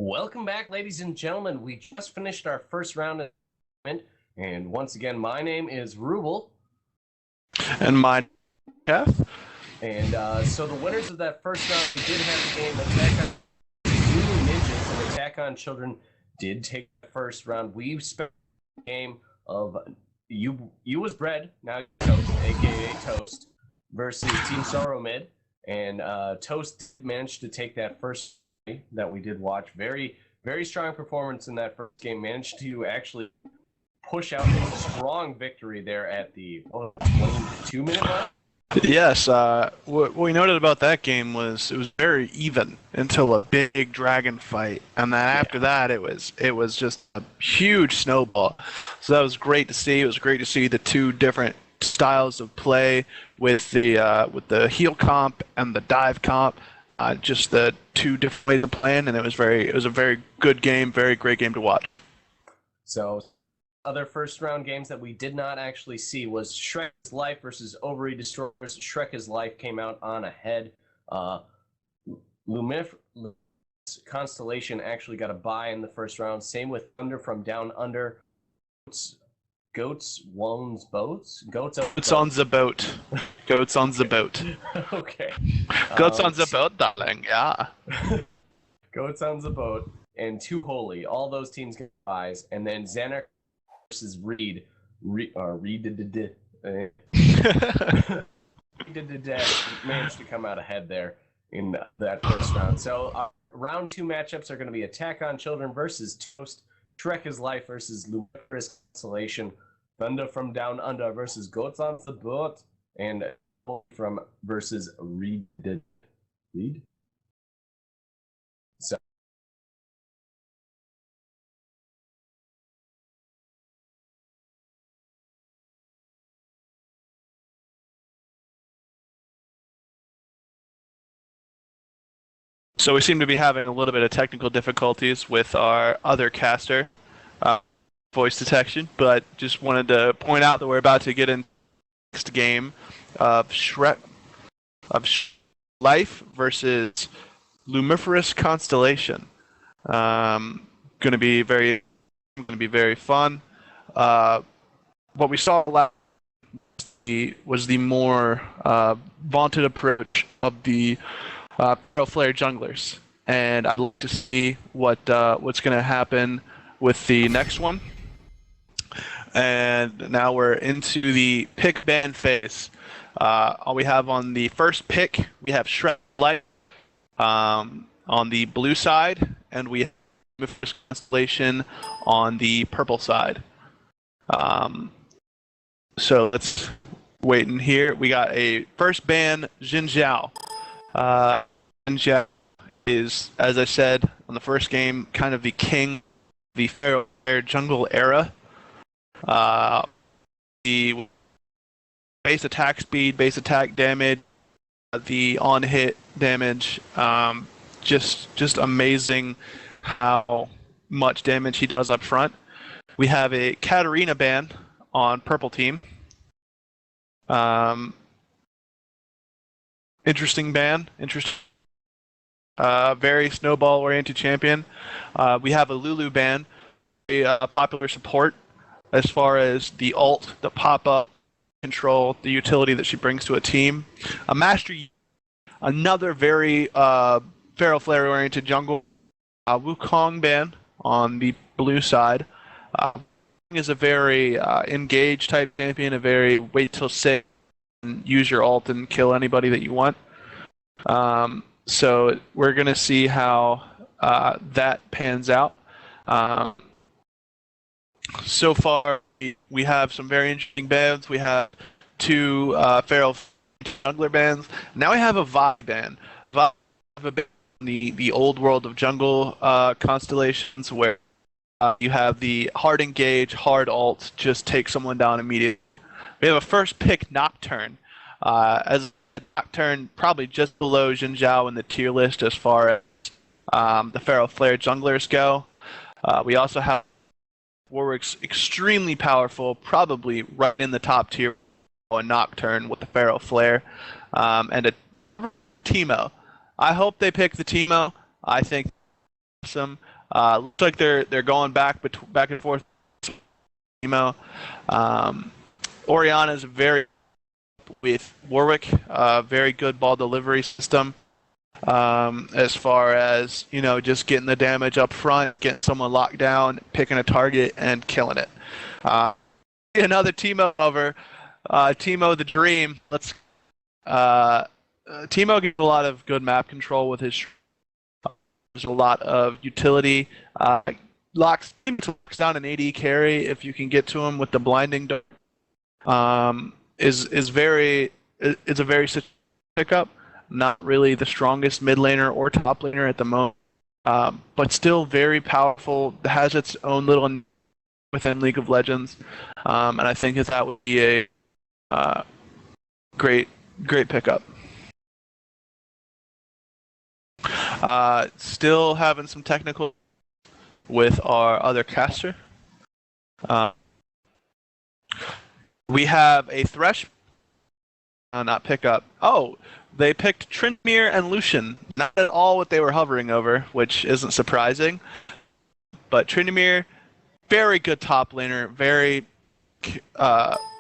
Welcome back, ladies and gentlemen. We just finished our first round of tournament, and once again, my name is Rubel. And my Kath. And so the winners of that first round, we did have the game Attack on Zulu Ninjas and Attack on Children did take the first round. We spent the game of you was bread, now Toast, aka Toast, versus Team Sorrow Mid, and Toast managed to take that first that we did watch. Very, very strong performance in that first game. Managed to actually push out a strong victory there at the 22-minute mark. Yes, what we noted about that game was it was very even until a big dragon fight, and then after that it was just a huge snowball. So that was great to see. It was great to see the two different styles of play with the heal comp and the dive comp. Just the two different ways of playing, and it was a very good game, very great game to watch. So, other first round games that we did not actually see was Shrek's Life versus Ovary Destroyers. Shrek's Life came out on ahead. Constellation actually got a bye in the first round. Same with Thunder from Down Under. Goats on the boat. Goats on the boat. Okay. Goats on the boat, darling. Yeah. Goats on the boat and Too Holy. All those teams get buys, and then Xanark versus Reed. Reed managed to come out ahead there in that first round. So round two matchups are going to be Attack on Children versus Toast. Shrek's Life versus Lumiferous Constellation, Thunder from Down Under versus Goats on the Boat, and from versus Reed. So. So we seem to be having a little bit of technical difficulties with our other caster, voice detection, but just wanted to point out that we're about to get into the next game of Life versus Lumiferous Constellation. Going to be very fun. What we saw last was the more vaunted approach of the Feral Flare junglers, and I'd like to see what's going to happen with the next one. And now we're into the pick ban phase. All we have on the first pick, we have Shrek's Life on the blue side, and we have Constellation on the purple side. So let's wait in here. We got a first ban, Xin Zhao. Xin Zhao is, as I said on the first game, kind of the king of the Feral Flare jungle era. The base attack speed, base attack damage, the on-hit damage, just amazing how much damage he does up front. We have a Katarina ban on purple team. Interesting ban. Very snowball-oriented champion. We have a Lulu ban, a popular support as far as the ult, the pop-up, control, the utility that she brings to a team. A Master Yi, another very Feral Flare-oriented jungle. Wukong ban on the blue side. Is a very engaged type champion, a very wait till 6 and use your ult and kill anybody that you want. So we're going to see how that pans out. So far, we have some very interesting bans. We have two Feral Jungler bans. Now we have a Vi ban. Vi have a bit the old world of jungle constellations where you have the hard engage, hard ult, just take someone down immediately. We have a first pick Nocturne. As Nocturne probably just below Xin Zhao in the tier list as far as the Feral Flare junglers go. We also have Warwick's extremely powerful, probably right in the top tier, a Nocturne with the Feral Flare, and a Teemo. I hope they pick the Teemo. I think awesome. Looks like they're going back and forth. Teemo. Orianna is very with Warwick, very good ball delivery system. As far as just getting the damage up front, getting someone locked down, picking a target, and killing it. Another Teemo over. Teemo the Dream. Teemo gives a lot of good map control with his. There's a lot of utility. Locks down an AD carry if you can get to him with the blinding. Is a very pickup. Not really the strongest mid laner or top laner at the moment, but still very powerful. Has its own little within League of Legends, and I think that would be a great pickup. Still having some technical with our other caster. We have a Thresh. Not pickup. Oh, they picked Tryndamere and Lucian. Not at all what they were hovering over, which isn't surprising. But Tryndamere, very good top laner, very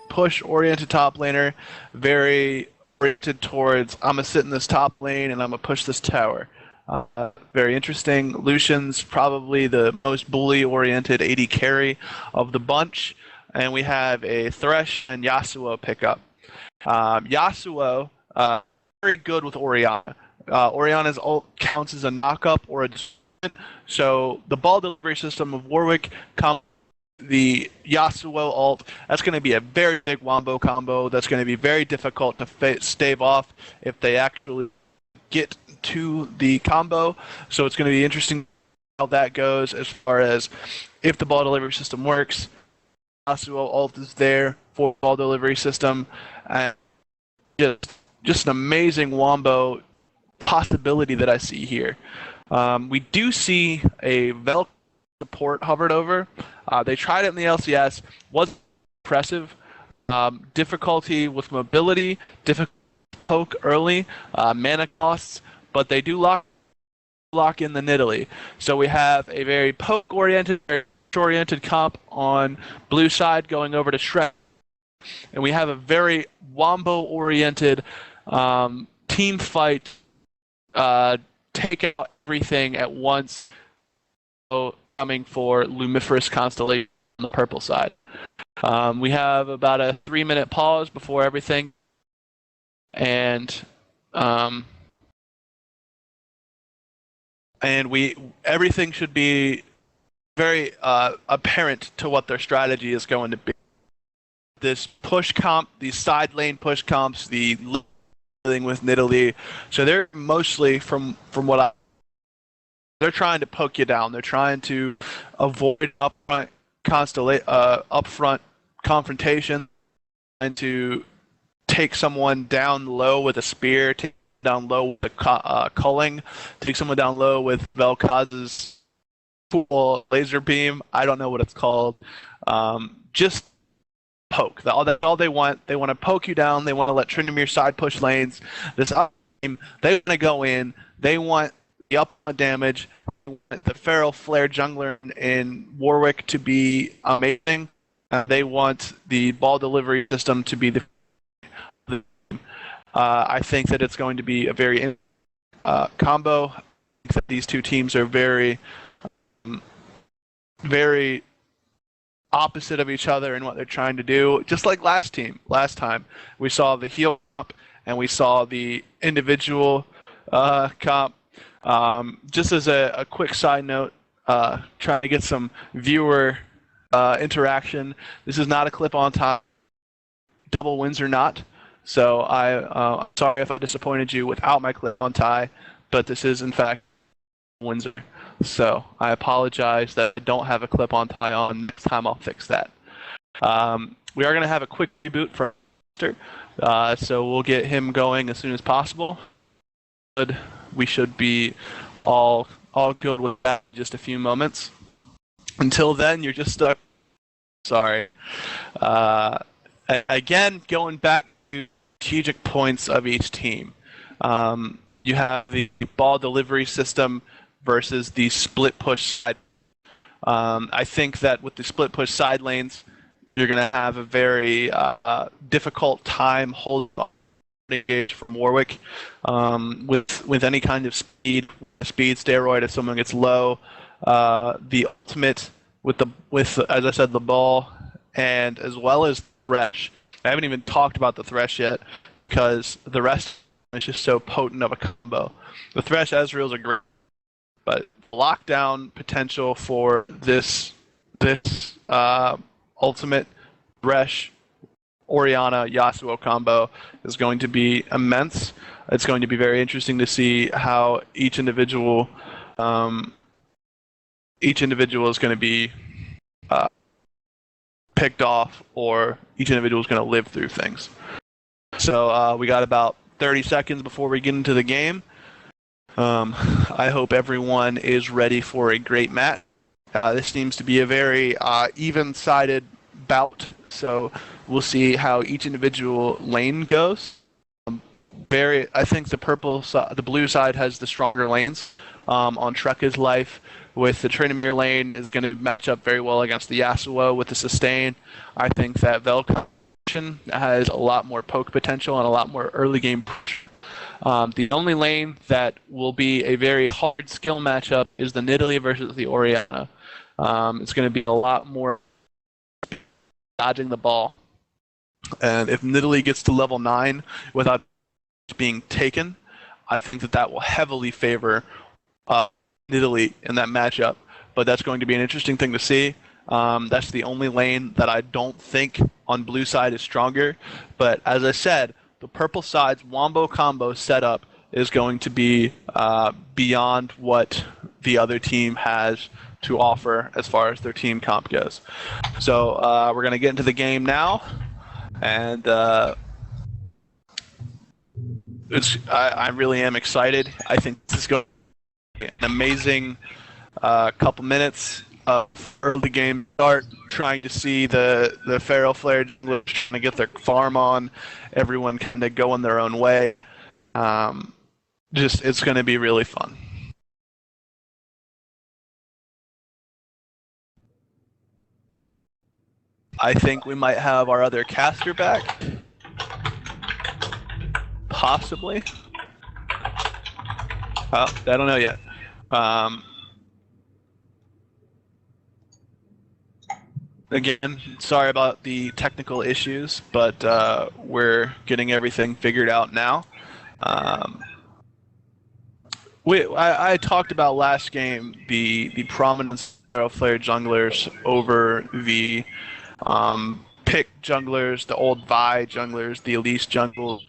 push-oriented top laner, very oriented towards I'm gonna sit in this top lane and I'm gonna push this tower. Very interesting. Lucian's probably the most bully-oriented AD carry of the bunch, and we have a Thresh and Yasuo pickup. Yasuo, very good with Orianna. Orianna's ult counts as a knockup or a displacement, so the ball delivery system of Warwick the Yasuo ult, that's going to be a very big wombo combo that's going to be very difficult to stave off if they actually get to the combo. So it's going to be interesting how that goes as far as if the ball delivery system works. Yasuo ult is there for ball delivery system, and just an amazing wombo possibility that I see here. We do see a Vel support hovered over. They tried it in the LCS, was impressive. Difficulty with mobility, difficult poke early, mana costs, but they do lock in the Nidalee. So we have a very poke-oriented, oriented comp on blue side going over to Shrek, and we have a very wombo-oriented team fight, take out everything at once, coming for Lumiferous Constellation on the purple side. We have about a 3-minute pause before everything, and everything should be very apparent to what their strategy is going to be. This push comp, these side lane push comps, the thing with Nidalee, so they're mostly from what they're trying to poke you down. They're trying to avoid upfront confrontation, and to take someone down low with a spear, take down low with a culling, take someone down low with Vel'Koz's cool laser beam. I don't know what it's called. Just poke. All they want. They want to poke you down. They want to let Tryndamere side push lanes. This team, they want to go in. They want the up damage. They want the Feral Flare jungler in Warwick to be amazing. They want the ball delivery system to be the. I think that it's going to be a very combo. I think that these two teams are very, very opposite of each other in what they're trying to do. Just like last time, we saw the heal comp and we saw the individual comp. Just as a quick side note, trying to get some viewer interaction. This is not a clip on top. Double wins or not. So I'm sorry if I disappointed you without my clip on tie, but this is in fact Windsor. So I apologize that I don't have a clip on tie on. Next time I'll fix that. We are going to have a quick reboot for so we'll get him going as soon as possible. We should be all good with that in just a few moments. Until then, you're just stuck. Sorry. Again, going back to strategic points of each team. You have the ball delivery system versus the split push side. I think that with the split push side lanes, you're going to have a very difficult time holding on engage from Warwick with any kind of speed steroid if someone gets low. The ultimate with as I said the ball and as well as Thresh. I haven't even talked about the Thresh yet because the rest is just so potent of a combo. The Thresh Ezreal's a great, but lockdown potential for this ultimate Thresh Orianna Yasuo combo is going to be immense. It's going to be very interesting to see how each individual is going to be picked off, or each individual is going to live through things. So we got about 30 seconds before we get into the game. I hope everyone is ready for a great match. This seems to be a very even-sided bout, so we'll see how each individual lane goes. I think the blue side has the stronger lanes. On Trekka's life, with the Tryndamere lane is going to match up very well against the Yasuo with the sustain. I think that Vel'Koz has a lot more poke potential and a lot more early game push. The only lane that will be a very hard skill matchup is the Nidalee versus the Orianna. It's going to be a lot more dodging the ball. And if Nidalee gets to level 9 without being taken, I think that will heavily favor Nidalee in that matchup. But that's going to be an interesting thing to see. That's the only lane that I don't think on blue side is stronger. But as I said, the purple side's Wombo combo setup is going to be beyond what the other team has to offer as far as their team comp goes. So we're going to get into the game now. And I really am excited. I think this is going to be an amazing couple minutes of early game start, trying to see the Feral Flare trying to get their farm on, everyone kind of going their own way. It's going to be really fun. I think we might have our other caster back. Possibly. I don't know yet. Again, sorry about the technical issues, but we're getting everything figured out now. I talked about last game the prominence of Flare junglers over the pick junglers, the old Vi junglers, the Elise jungle.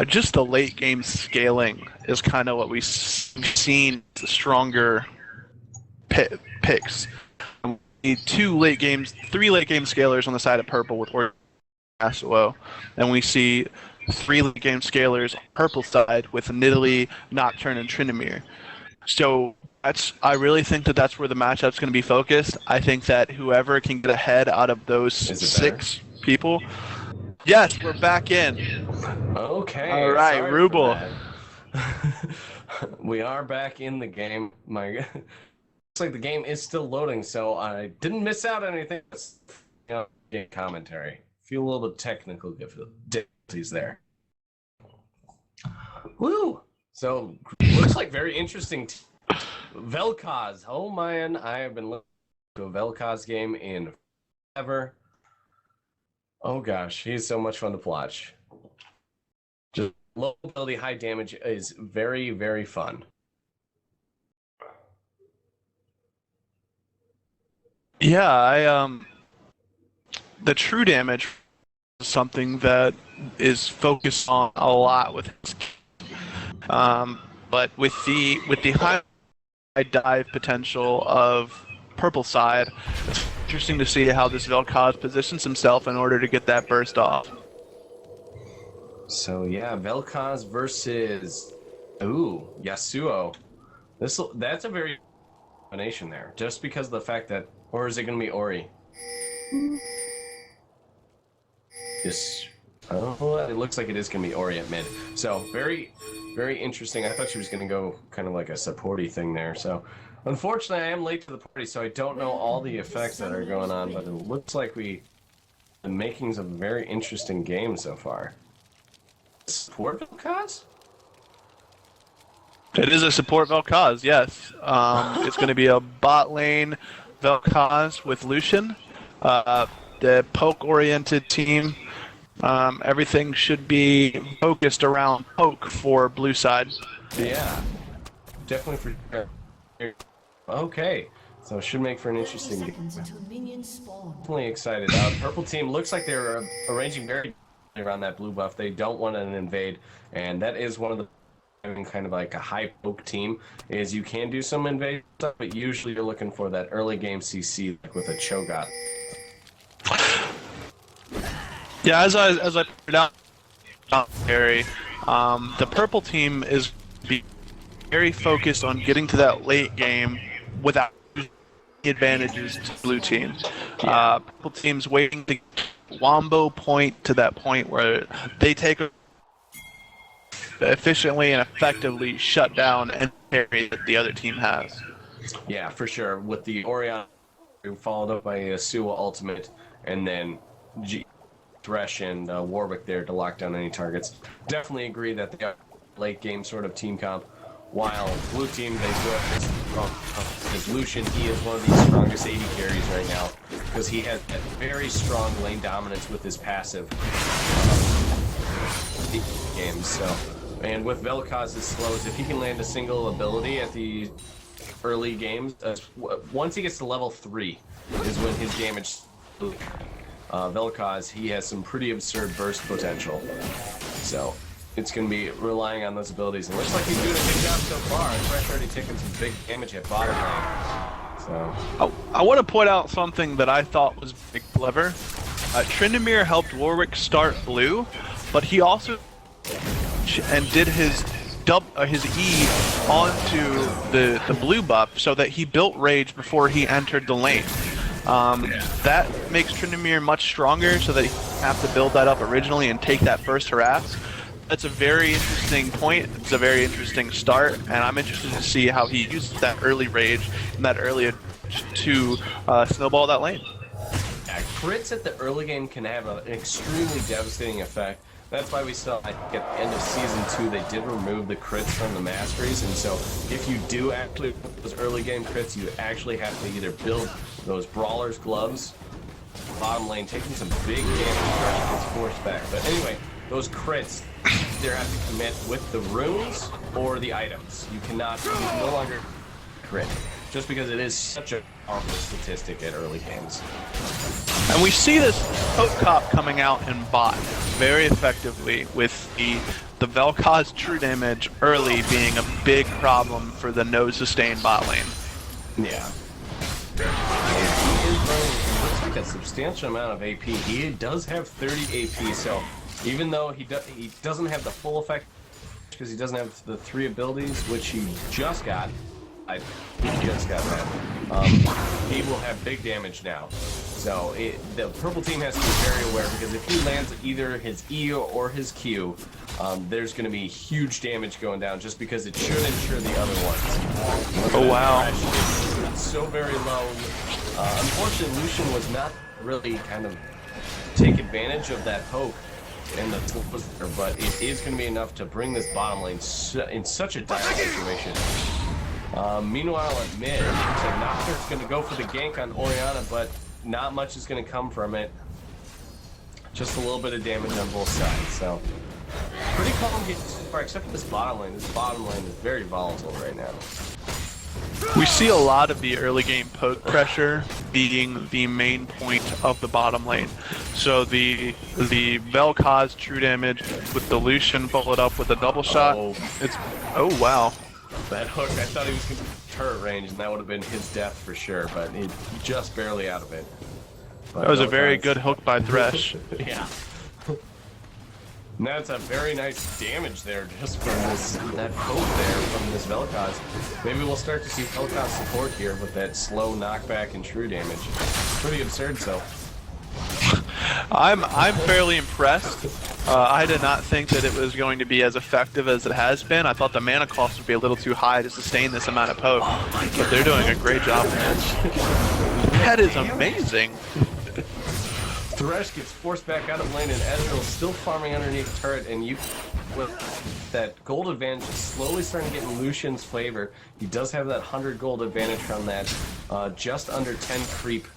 Just the late game scaling is kind of what we've seen, the stronger picks. We need three late game scalers on the side of purple with Yasuo, and we see 3 late game scalers on purple side with Nidalee, Nocturne, and Tryndamere. So I really think that's where the matchup's going to be focused. I think that whoever can get ahead out of those 6 people. Yes, we're back in. Okay. All right, Ruble. We are back in the game. Looks like the game is still loading, so I didn't miss out on anything. Game commentary. Feel a little bit technical difficulties there. Woo! So looks like very interesting. Vel'Koz. Oh man, I have been looking to a Vel'Koz game in forever. Oh gosh, he's so much fun to watch. Just low ability, high damage is very, very fun. Yeah, the true damage is something that is focused on a lot with his, but with the high dive potential of purple side, it's interesting to see how this Vel'Koz positions himself in order to get that burst off. So yeah, Vel'Koz versus Yasuo. That's a very combination there, just because of the fact that, or is it going to be Ori? Yes. Oh, it looks like it is going to be Ori at mid. So very very interesting. I thought she was going to go kind of like a supporty thing there. So, unfortunately, I am late to the party, so I don't know all the effects that are going on. But it looks like the makings of a very interesting game so far. Support Vel'Koz? It is a support Vel'Koz, yes. It's going to be a bot lane Vel'Koz with Lucian. The poke-oriented team. Everything should be focused around poke for blue side. Yeah, definitely for sure. Okay, so it should make for an interesting game. Definitely excited. Purple team looks like they're arranging very around that blue buff. They don't want to invade, and that is one of the kind of like a high poke team is you can do some invade stuff, but usually you're looking for that early game CC like with a Cho'Gath. Yeah, as I put out, Harry, the purple team is very focused on getting to that late game without advantages to blue team. Purple team's waiting to wombo point to that point where they take efficiently and effectively shut down any carry that the other team has. Yeah, for sure. With the Orianna followed up by a Yasuo ultimate, and then Thresh and Warwick there to lock down any targets. Definitely agree that they got late game sort of team comp. While blue team, they do have because Lucian, he is one of the strongest AD carries right now because he has that very strong lane dominance with his passive games. So, and with Vel'Koz's slows, if he can land a single ability at the early games, once he gets to level 3 is when his damage. Vel'Koz, he has some pretty absurd burst potential. So it's going to be relying on those abilities. And looks like he's doing a good job so far. Thresh already taking some big damage at bottom lane. So I want to point out something that I thought was big clever. Tryndamere helped Warwick start blue, but he also did his E onto the blue buff so that he built Rage before he entered the lane. That makes Tryndamere much stronger so that he doesn't have to build that up originally and take that first harass. That's a very interesting point. It's a very interesting start, and I'm interested to see how he uses that early Rage and that early to snowball that lane. Yeah, crits at the early game can have an extremely devastating effect. That's why we saw, I think, at the end of Season 2, they did remove the crits from the Masteries, and so if you do actually put those early game crits, you actually have to either build those Brawler's Gloves, bottom lane, taking some big damage, Thresh gets forced back. But anyway, those crits, they have to commit with the runes or the items. You can no longer crit, just because it is such a powerful statistic at early games. And we see this poke cop coming out in bot very effectively with the Vel'Koz true damage early being a big problem for the no sustain bot lane. Yeah. He is running, looks like a substantial amount of AP. He does have 30 AP, so even though he doesn't have the full effect because he doesn't have the 3 abilities, which he just got. He just got that. He will have big damage now. So the purple team has to be very aware because if he lands either his E or his Q, there's going to be huge damage going down just because it should ensure the other ones. Oh wow. It's so very low. Unfortunately, Lucian was not really kind of take advantage of that poke and the but it is going to be enough to bring this bottom lane in such a dire situation. Meanwhile, at mid, looks like Nocturne's going to go for the gank on Orianna, but not much is going to come from it. Just a little bit of damage on both sides, so pretty calm game so far, except for this bottom lane. This bottom lane is very volatile right now. We see a lot of the early game poke pressure being the main point of the bottom lane. So the Vel'Koz true damage with the Lucian followed up with a double shot. Oh wow. That hook, I thought he was going to turret range, and that would have been his death for sure, but he's just barely out of it. But that was a very good hook by Thresh. Yeah. And that's a very nice damage there just from that poke there from this Vel'Koz. Maybe we'll start to see Vel'Koz support here with that slow knockback and true damage. Pretty absurd, so. I'm fairly impressed. I did not think that it was going to be as effective as it has been. I thought the mana cost would be a little too high to sustain this amount of poke, but they're doing a great job. That is amazing. Thresh gets forced back out of lane, and Ezreal's still farming underneath the turret, and you, with that gold advantage, is slowly starting to get in Lucian's favor. He does have that 100 gold advantage from that just under 10 creep.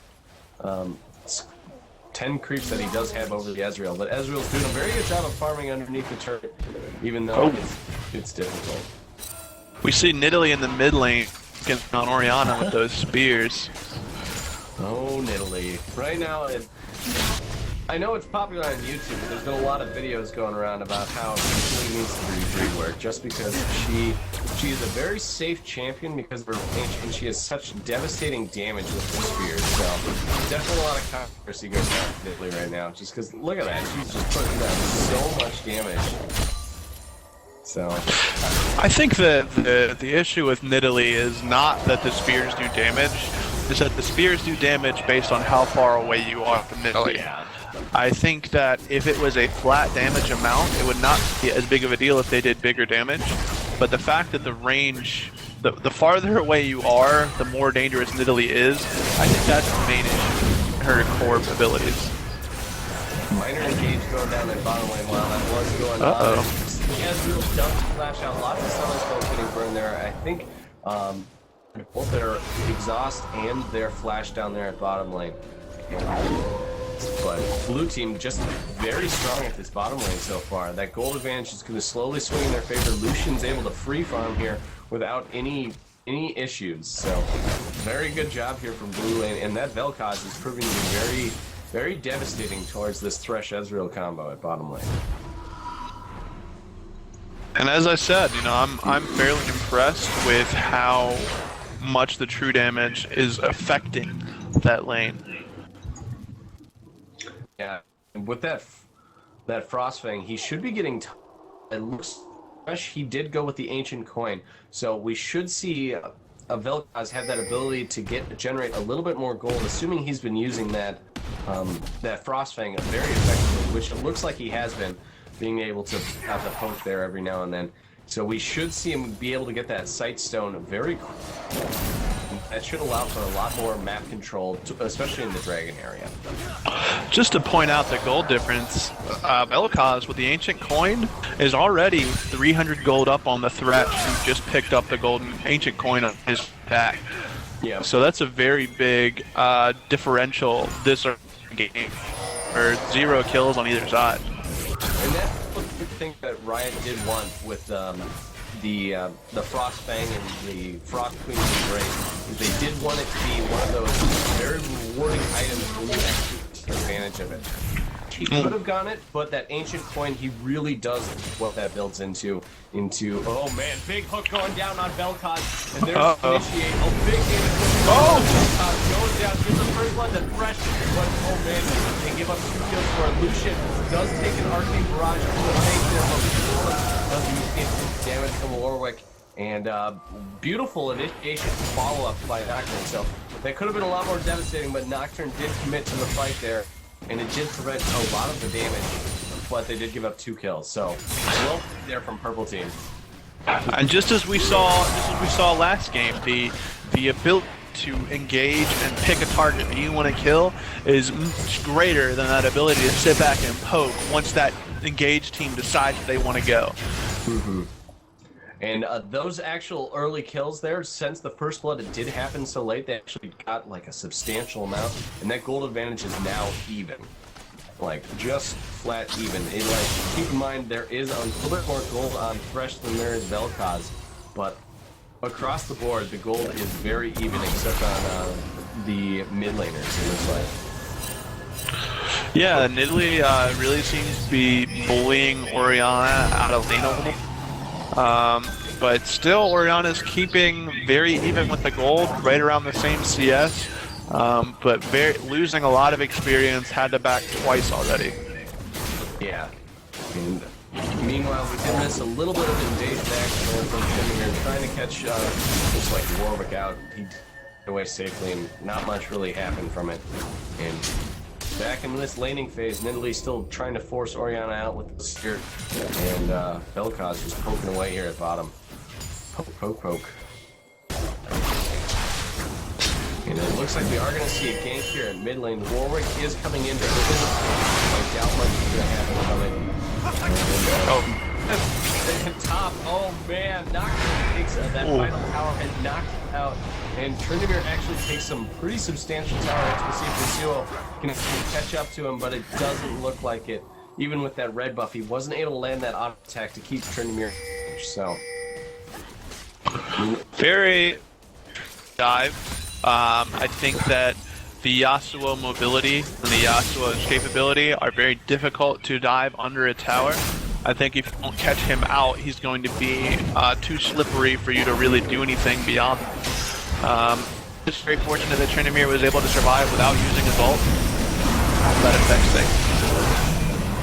10 creeps that he does have over the Ezreal, but Ezreal's doing a very good job of farming underneath the turret, even though it's difficult. We see Nidalee in the mid lane against on Orianna with those spears. Oh, Nidalee. Right now, I know it's popular on YouTube, but there's been a lot of videos going around about how she needs to be reworked, just because she is a very safe champion because of her range, and she has such devastating damage with her spears. So definitely a lot of controversy going on with Nidalee right now, just because look at that, she's just putting down so much damage. So I think that the issue with Nidalee is not that the spears do damage, it's that the spears do damage based on how far away you are from Nidalee. yeah. I think that if it was a flat damage amount, it would not be as big of a deal if they did bigger damage. But the fact that the range, the farther away you are, the more dangerous Nidalee is, I think that's the main issue in her core abilities. Minor engage going down that bottom lane while that was going on. Ezreal does flash out. Lots of summon spells getting burned there. I think both their exhaust and their flash down there at bottom lane. But blue team just very strong at this bottom lane so far. That gold advantage is going to slowly swing in their favor. Lucian's able to free farm here without any issues. So very good job here from blue lane, and that Vel'Koz is proving to be very, very devastating towards this Thresh Ezreal combo at bottom lane. And as I said, you know, I'm fairly impressed with how much the true damage is affecting that lane. Yeah, and with that Frostfang, he should be getting. It looks fresh. He did go with the Ancient Coin, so we should see a Vel'Koz have that ability to generate a little bit more gold, assuming he's been using that Frostfang very effectively, which it looks like he has been, being able to have the poke there every now and then. So we should see him be able to get that Sight Stone very quick. That should allow for a lot more map control, especially in the Dragon area. Just to point out the gold difference, Vel'Koz with the Ancient Coin is already 300 gold up on the Thresh who just picked up the golden Ancient Coin on his back. Yeah. So that's a very big differential this game, or 0 kills on either side. And that's the thing that Riot did want with the Frostfang and the Frost Queen's Embrace, is they did want it to be one of those very rewarding items when you actually take advantage of it. He could have gone it, but that Ancient Coin, he really does what that builds into. Oh man, big hook going down on Vel'Koz, and there's Initiate. Oh, big damage. Vel'Koz goes down, gives the first blood to Thresh, but oh man, they give up 2 kills for it. Lucian does take an Arcane Barrage to the face there, but does use instant damage from Warwick. And beautiful initiation follow-up by Nocturne. So that could have been a lot more devastating, but Nocturne did commit to the fight there, and it did prevent a lot of the damage, but they did give up 2 kills. So well there from Purple Team. And just as we saw last game, the ability to engage and pick a target that you want to kill is much greater than that ability to sit back and poke once that engaged team decides that they want to go. Mm-hmm. And those actual early kills there, since the first blood it did happen so late, they actually got like a substantial amount, and that gold advantage is now even. Like, just flat even. It, like, keep in mind, there is a little bit more gold on Thresh than there is Vel'Koz, but across the board, the gold is very even, except on the mid laners, it looks like. Yeah, Nidalee really seems to be bullying Orianna out of lane a little. But still, Orianna's keeping very even with the gold, right around the same CS, but losing a lot of experience, had to back twice already. Yeah. And meanwhile, we did miss a little bit of invasion action from Jimmy here, trying to catch just like Warwick out. He got away safely, and not much really happened from it. And back in this laning phase. Nidalee still trying to force Orianna out with the spear, and Vel'Koz just poking away here at bottom. Poke, poke, poke. And it looks like we are going to see a gank here at mid lane. Warwick is coming in. There is I doubt much is going to happen coming. And top, oh man, Nocturne takes that final tower and knocks it out. And Tryndamere actually takes some pretty substantial tower hits. We'll see if Yasuo can catch up to him, but it doesn't look like it. Even with that red buff, he wasn't able to land that auto attack to keep Tryndamere. So, very dive. I think that the Yasuo mobility and the Yasuo escapability are very difficult to dive under a tower. I think if you don't catch him out, he's going to be too slippery for you to really do anything beyond. Just very fortunate that Tryndamere was able to survive without using his ult. That affects things.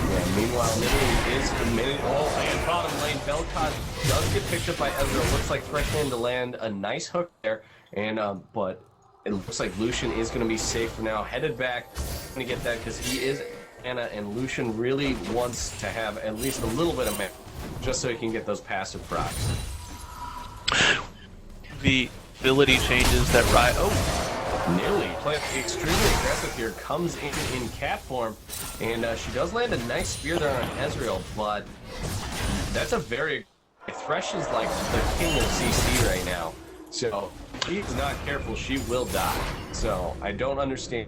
Yeah, meanwhile, Nidalee is committed. Oh, and bottom lane, Vel'Koz does get picked up by Ezreal. Looks like Thresh to land a nice hook there, and but it looks like Lucian is going to be safe for now. Headed back, going to get that because he is Anna, and Lucian really wants to have at least a little bit of mana, just so he can get those passive procs. The ability changes that Riot. Oh, Nidalee playing extremely aggressive here, comes in cat form, and she does land a nice spear there on Ezreal, but that's a very... Thresh is like the king of CC right now, so if she's not careful, she will die. So I don't understand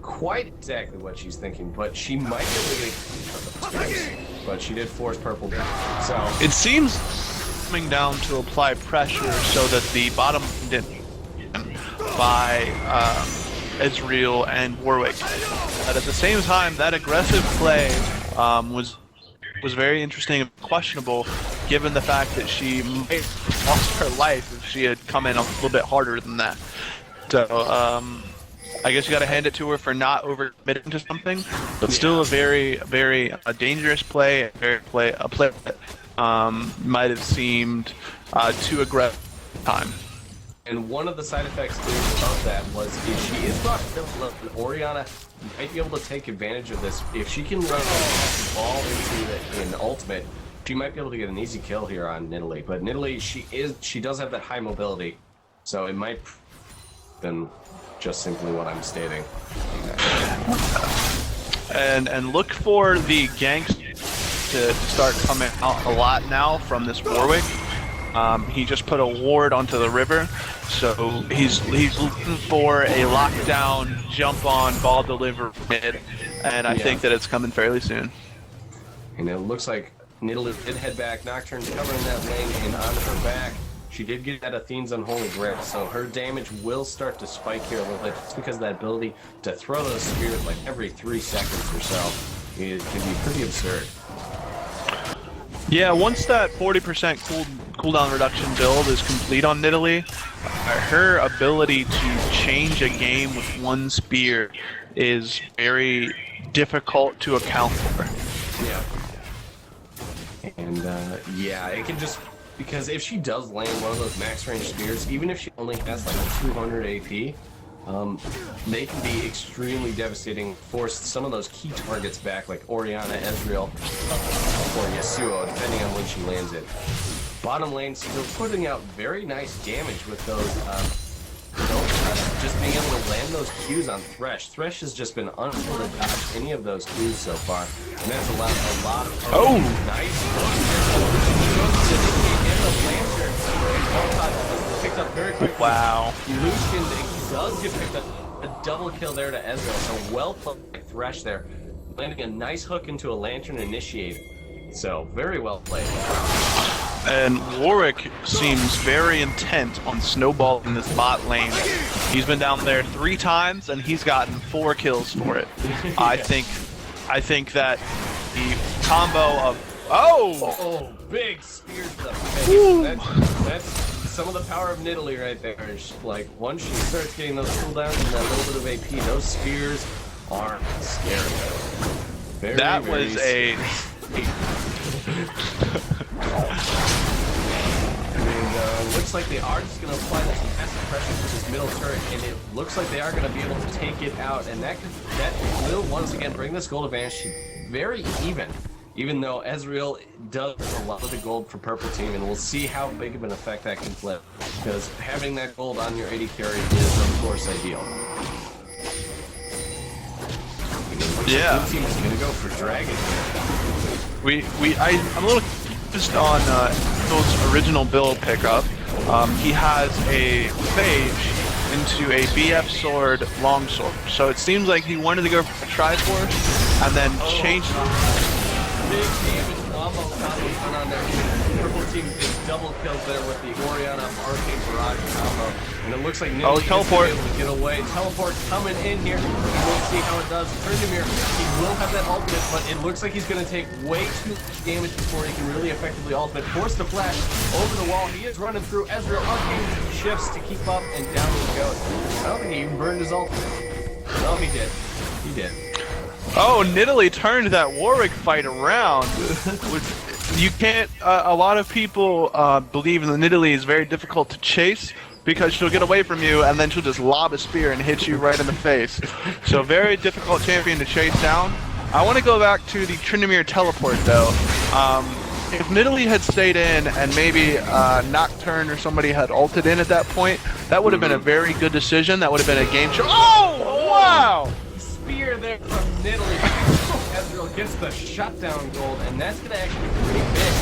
quite exactly what she's thinking, but she might be able to get but she did force purple down. So it seems coming down to apply pressure so that the bottom didn't by Ezreal and Warwick. But at the same time, that aggressive play was very interesting and questionable, given the fact that she might have lost her life if she had come in a little bit harder than that. So I guess you got to hand it to her for not overcommitting to something, but still a very, very dangerous play. A play that might have seemed too aggressive at the time. And one of the side effects of that was if she is brought to Orianna might be able to take advantage of this. If she can run the ball into an ultimate, she might be able to get an easy kill here on Nidalee. But Nidalee, she does have that high mobility, so it might than just simply what I'm stating. And look for the ganks to start coming out a lot now from this Warwick. He just put a ward onto the river, so he's looking for a lockdown, jump on, ball deliver mid, and I think that it's coming fairly soon. And it looks like Nidalee did head back. Nocturne's covering that lane, and on her back, she did get that Athene's Unholy Grail, so her damage will start to spike here a little bit, just because of that ability to throw those spears like every 3 seconds or so. It can be pretty absurd. Yeah, once that 40% cooldown reduction build is complete on Nidalee, her ability to change a game with one spear is very difficult to account for. Yeah. And yeah, it can just... Because if she does land one of those max range spears, even if she only has like 200 AP, they can be extremely devastating, force some of those key targets back, like Orianna, Ezreal, or Yasuo, depending on when she lands it. Bottom lane still putting out very nice damage with those, just being able to land those Qs on Thresh. Thresh has just been unable to dodge any of those Qs so far, and that's allowed a lot of... Oh! Nice! Picked up very quickly. Wow. Lucian does get picked up. A double kill there to Ezreal, so well played Thresh there. Landing a nice hook into a Lantern Initiate. So, very well played. And Warwick seems very intent on snowballing this bot lane. He's been down there 3 times and he's gotten 4 kills for it. I think that the combo of oh big spear to the face. That's some of the power of Nidalee right there. It's like once she starts getting those cooldowns and that little bit of AP, those spears are scary. Very, that very was scary. a And it looks like they are just going to apply this massive pressure to this middle turret, and it looks like they are going to be able to take it out, and that will once again bring this gold advantage to very even though Ezreal does a lot of the gold for purple team, and we'll see how big of an effect that can flip, because having that gold on your AD carry is of course ideal. Yeah. Blue team is going to go for Dragon here. I'm a little confused on Phil's original build pickup. He has a Phage into a BF sword longsword. So it seems like he wanted to go for a Triforce and then change Big damage combo went on there. Purple team gets double kills there with the Orianna Arcane Barrage combo. And it looks like Nidalee is teleport. able to get away. Teleport coming in here. We'll see how it does. Tryndamere, he will have that ultimate, but it looks like he's going to take way too much damage before he can really effectively ultimate. Force the flash over the wall. He is running through. Ezreal Arcane shifts to keep up, and down he goes. I don't think he even burned his ultimate. No, he did. He did. Oh, Nidalee turned that Warwick fight around. You can't. A lot of people believe that Nidalee is very difficult to chase because she'll get away from you and then she'll just lob a spear and hit you right in the face. So very difficult champion to chase down. I want to go back to the Tryndamere teleport though. If Nidalee had stayed in and maybe Nocturne or somebody had ulted in at that point, that would have been a very good decision. That would have been a game changer. Oh, wow! Spear there from Nidalee. Ezreal gets the shutdown gold, and that's going to actually be pretty big.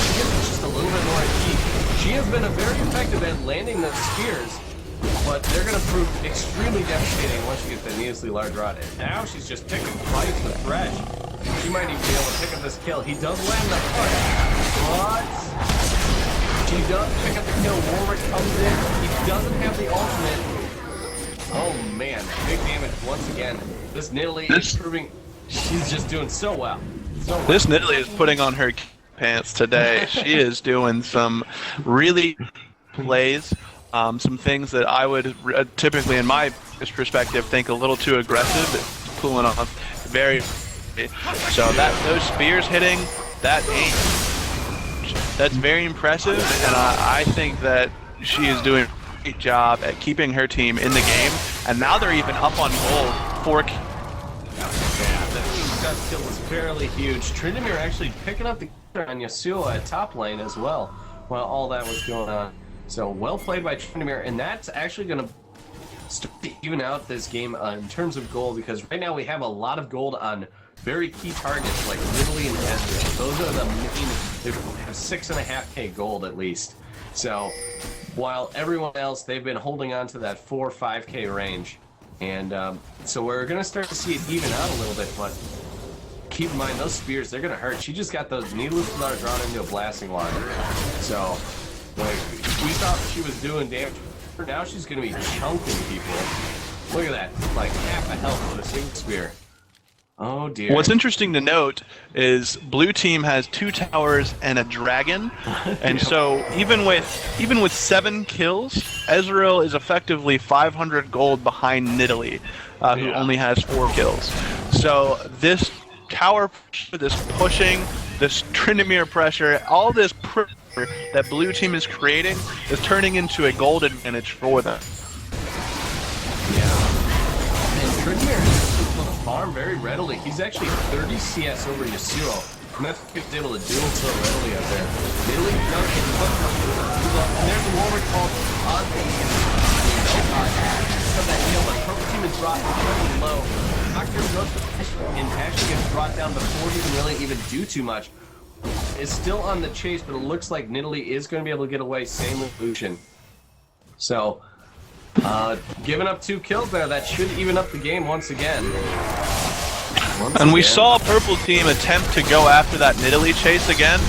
She is just a little bit more key. She has been very effective at landing those spears, but they're going to prove extremely devastating once she gets that needlessly large rod. And now she's just picking fights with Thresh. She might even be able to pick up this kill. He does land the punch, but she does pick up the kill. Warwick comes in. He doesn't have the ultimate. Oh man, big damage once again. This Nidalee is proving she's just doing so well. This Nidalee is putting on her pants today. She is doing some really plays, some things that I would typically, in my perspective, think a little too aggressive. It's pulling off very. So those spears hitting, that aim, that's very impressive, and I think that she is doing a great job at keeping her team in the game, and now they're even up on gold. 4K. Yeah, the team kill was fairly huge. Tryndamere actually picking up the kill on Yasuo at top lane as well, while all that was going on. So well played by Tryndamere, and that's actually going to start to even out this game in terms of gold, because right now we have a lot of gold on very key targets like Nidalee and Ezreal. Those are the main. They have 6.5k gold at least. So while everyone else, they've been holding on to that 4-5k range, and so we're gonna start to see it even out a little bit. But keep in mind, those spears, they're gonna hurt. She just got those needless that are drawn into a blasting water. So like, we thought she was doing damage. Now she's gonna be chunking people. Look at that, like half a health with a single spear. Oh dear. What's interesting to note is blue team has 2 towers and a dragon, and so even with 7 kills, Ezreal is effectively 500 gold behind Nidalee, who only has 4 kills. So this tower pressure, this pushing, this Tryndamere pressure, all this pressure that blue team is creating is turning into a gold advantage for them. Yeah. And Tryndamere farm very readily. He's actually 30 CS over Yasuo, and that's what he's able to do so readily up there. Nidalee does get put, and there's a Warwick called on the that heal, but purple team is dropped really low. Nocturne goes to push and actually gets brought down before he can really even do too much. It's still on the chase, but it looks like Nidalee is going to be able to get away. Same with Lucian. So giving up 2 kills there, that should even up the game once again. And we saw purple team attempt to go after that Nidalee chase again,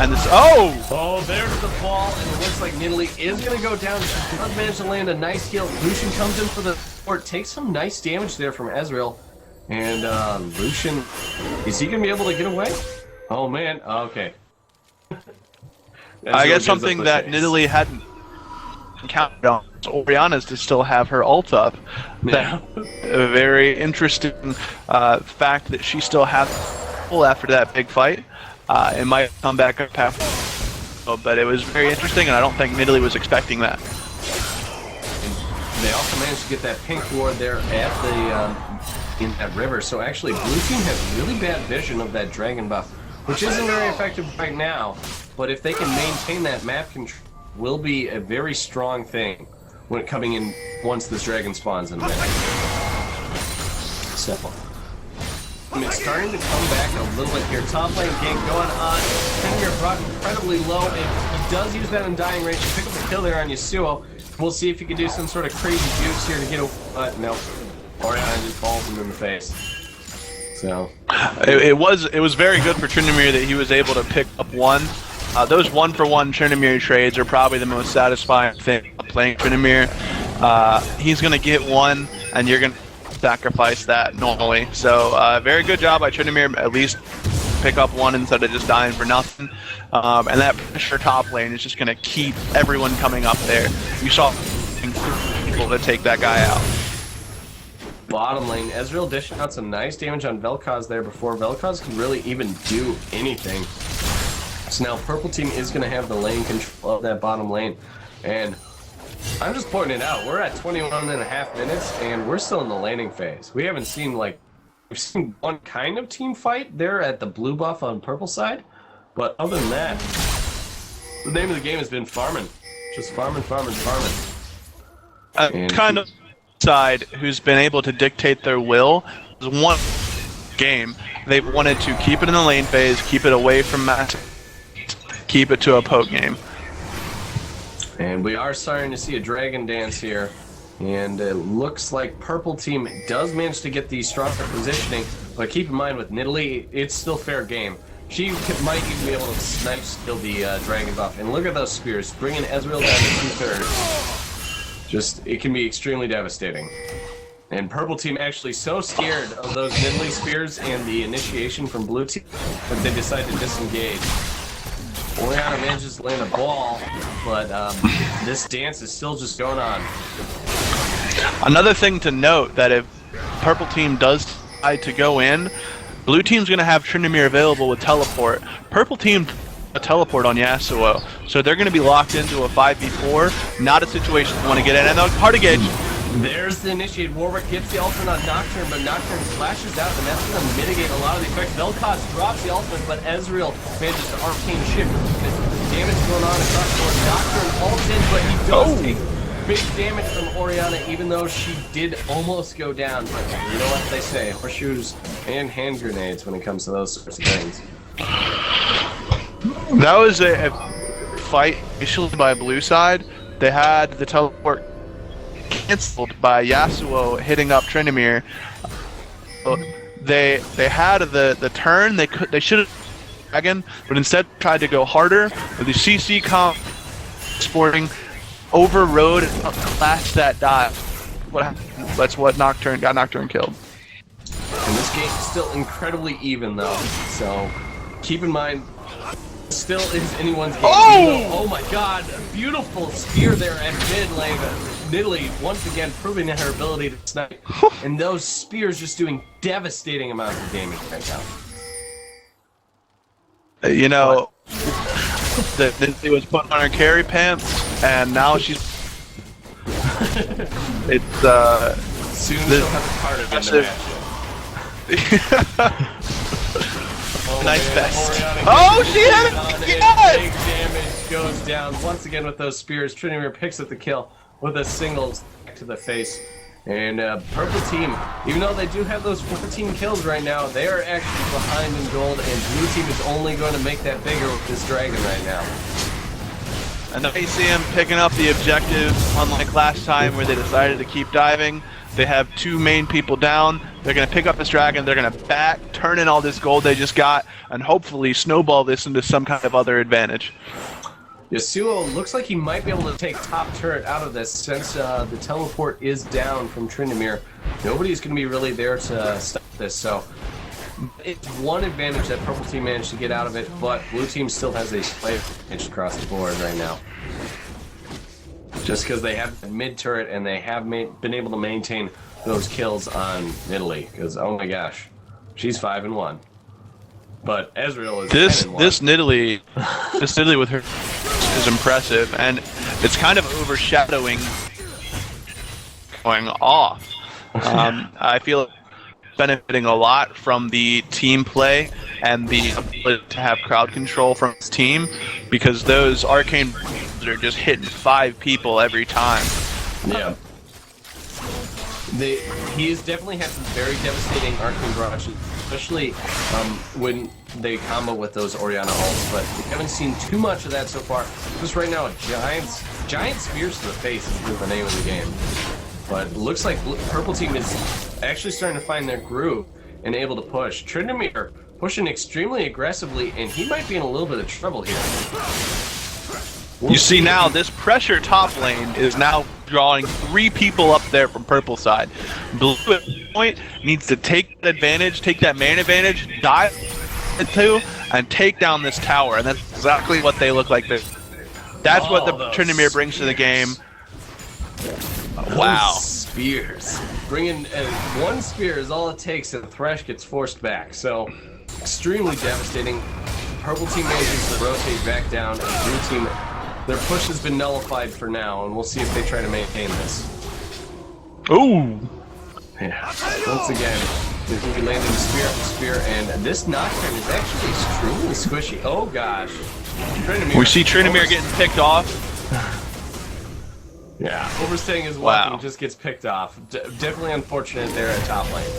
and this oh, there's the ball, and it looks like Nidalee is going to go down. She does manage to land a nice kill. Lucian comes in for the support, takes some nice damage there from Ezreal, and Lucian, is he going to be able to get away? Oh man, okay. I guess something that Nidalee hadn't counted on Orianna's to still have her ult up. Yeah. A very interesting fact that she still has after that big fight. It might come back up after, but it was very interesting. interesting, and I don't think Nidalee was expecting that. They also managed to get that pink ward there at the in that river. So actually, blue team has really bad vision of that dragon buff, which isn't very effective right now. But if they can maintain that map control, will be a very strong thing when coming in once this dragon spawns in a minute. So it's starting to come back a little bit here. Top lane gank going on. Tryndamere brought incredibly low, and he does use that Undying Rage to pick up the kill there on Yasuo. We'll see if he can do some sort of crazy juice here to get a... nope. Orianna just falls him in the face. So... It was very good for Tryndamere that he was able to pick up one. Those 1-for-1 Tryndamere trades are probably the most satisfying thing playing Tryndamere. He's going to get one, and you're going to sacrifice that normally. So, very good job by Tryndamere, at least pick up one instead of just dying for nothing. And that pressure top lane is just going to keep everyone coming up there. You saw people to take that guy out. Bottom lane, Ezreal dishing out some nice damage on Vel'Koz there before Vel'Koz can really even do anything. So now Purple Team is going to have the lane control of that bottom lane. And I'm just pointing it out, we're at 21.5 minutes and we're still in the laning phase. We haven't seen we've seen one kind of team fight there at the blue buff on purple side. But other than that, the name of the game has been farming. Just farming. Kind of side who's been able to dictate their will is one game. They've wanted to keep it in the lane phase, keep it away from mass, keep it to a poke game. And we are starting to see a dragon dance here. And it looks like Purple Team does manage to get the stronger positioning. But keep in mind with Nidalee, it's still fair game. She might even be able to snipe steal the dragon buff. And look at those spears, bringing Ezreal down to 2/3. Just, it can be extremely devastating. And Purple Team actually so scared of those Nidalee spears and the initiation from Blue Team that they decide to disengage. Orianna manages to land a ball, but this dance is still just going on. Another thing to note, that if Purple Team does decide to go in, Blue Team's going to have Tryndamere available with teleport. Purple Team a teleport on Yasuo, so they're going to be locked into a 5v4, not a situation they want to get in. And the hard to gauge. There's the initiate. Warwick gets the ultimate on Nocturne, but Nocturne flashes out, and that's going to mitigate a lot of the effects. Vel'Koz drops the ultimate, but Ezreal manages to arcane shift. Damage going on across the board. Nocturne ults in, but he does take big damage from Orianna, even though she did almost go down. But you know what they say, horseshoes and hand grenades when it comes to those sorts of things. That was a fight initially by blue side. They had the teleport cancelled by Yasuo hitting up Tryndamere. They had the turn. They should have dragon, but instead tried to go harder. But the CC comp sporting overrode and clashed that dive. What happened? That's what got Nocturne killed. And this game is still incredibly even though, so keep in mind, still is anyone's game. Oh my god, a beautiful spear there at mid lane. Nidalee once again proving her ability to snipe. And those spears just doing devastating amounts of damage right now. You know, Nidalee was putting on her carry pants, and now she's... it's, soon she'll have a card in the match. Nice vest. Orianna Oh, she had it! Yes! Big damage goes down once again with those spears. Tryndamere picks up the kill with a single to the face. And Purple Team, even though they do have those 14 kills right now, they are actually behind in gold, and Blue Team is only going to make that bigger with this dragon right now. And the ACM picking up the objective, unlike last time where they decided to keep diving. They have two main people down. They're going to pick up this dragon. They're going to turn in all this gold they just got, and hopefully snowball this into some kind of other advantage. Yasuo looks like he might be able to take top turret out of this since the teleport is down from Tryndamere. Nobody's going to be really there to stop this, so it's one advantage that Purple Team managed to get out of it, but Blue Team still has a slight advantage across the board right now. Just because they have mid turret and they have been able to maintain those kills on Nidalee, because oh my gosh, she's 5-1. But Ezreal is 10-1. This Nidalee with her is impressive, and it's kind of overshadowing going off. I feel benefiting a lot from the team play and the ability to have crowd control from his team, because those arcane are just hitting 5 people every time. Yeah. He's definitely had some very devastating arcane barrages, especially when they combo with those Orianna ults, but we haven't seen too much of that so far. Just right now, giant spears to the face is the name of the game. But it looks like Purple Team is actually starting to find their groove and able to push. Tryndamere pushing extremely aggressively, and he might be in a little bit of trouble here. You see now, this pressure top lane is now drawing 3 people up there from purple side. Blue at this point needs to take that advantage, take that man advantage, dive into, and take down this tower, and that's exactly what they look like. That's what the Tryndamere brings to the game. Wow. Spears. Bringing one spear is all it takes, and Thresh gets forced back. So, extremely devastating. Purple Team manages to rotate back down, and Blue Team, their push has been nullified for now, and we'll see if they try to maintain this. Ooh. Yeah. Once again, we landed a spear after spear, and this Nocturne is actually extremely squishy. Oh gosh. We see Tryndamere getting picked off. Yeah, overstaying his weapon just gets picked off. Definitely unfortunate there at top lane.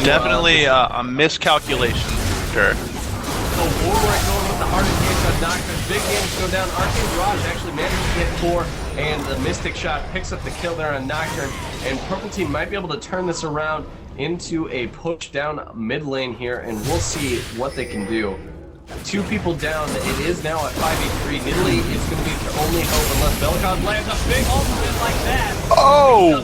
Definitely a miscalculation, for sure. So Warwick going with the hard engage on Nocturne. Big damage go down. Arcane Barrage actually managed to get 4, and the Mystic Shot picks up the kill there on Nocturne. And Purple Team might be able to turn this around into a push down mid lane here, and we'll see what they can do. 2 people down. It is now at 5v3. Nidalee is going to be their only hope unless Vel'Koz lands a big ultimate like that. Oh!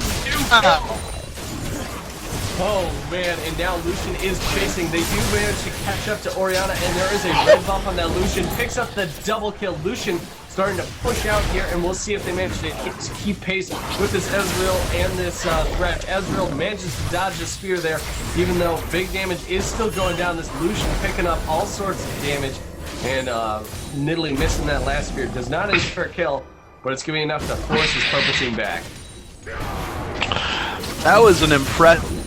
Oh man, and now Lucian is chasing. They do manage to catch up to Orianna, and there is a red buff on that Lucian. Picks up the double kill. Lucian starting to push out here, and we'll see if they manage to keep pace with this Ezreal and this Thresh. Ezreal manages to dodge the spear there, even though big damage is still going down. This Lucian picking up all sorts of damage, and Nidalee missing that last spear. Does not ensure a kill, but it's going to be enough to force his Purple Team back. That was an impressive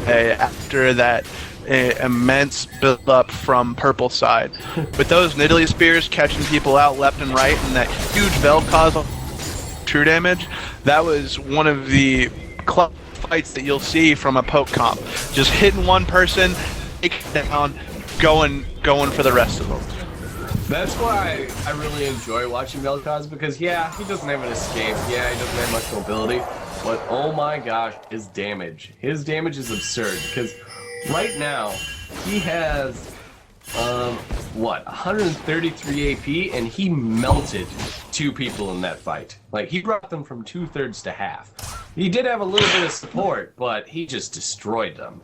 play after that immense build up from purple side. With those Nidalee spears catching people out left and right, and that huge Vel'Koz true damage, that was one of the club fights that you'll see from a poke comp. Just hitting one person, taking down, going for the rest of them. That's why I really enjoy watching Vel'Koz, because yeah, he doesn't have an escape, yeah, he doesn't have much mobility, but oh my gosh, his damage is absurd, because right now he has what, 133 AP, and he melted 2 people in that fight. Like, he brought them from 2/3 to half. He did have a little bit of support, but he just destroyed them.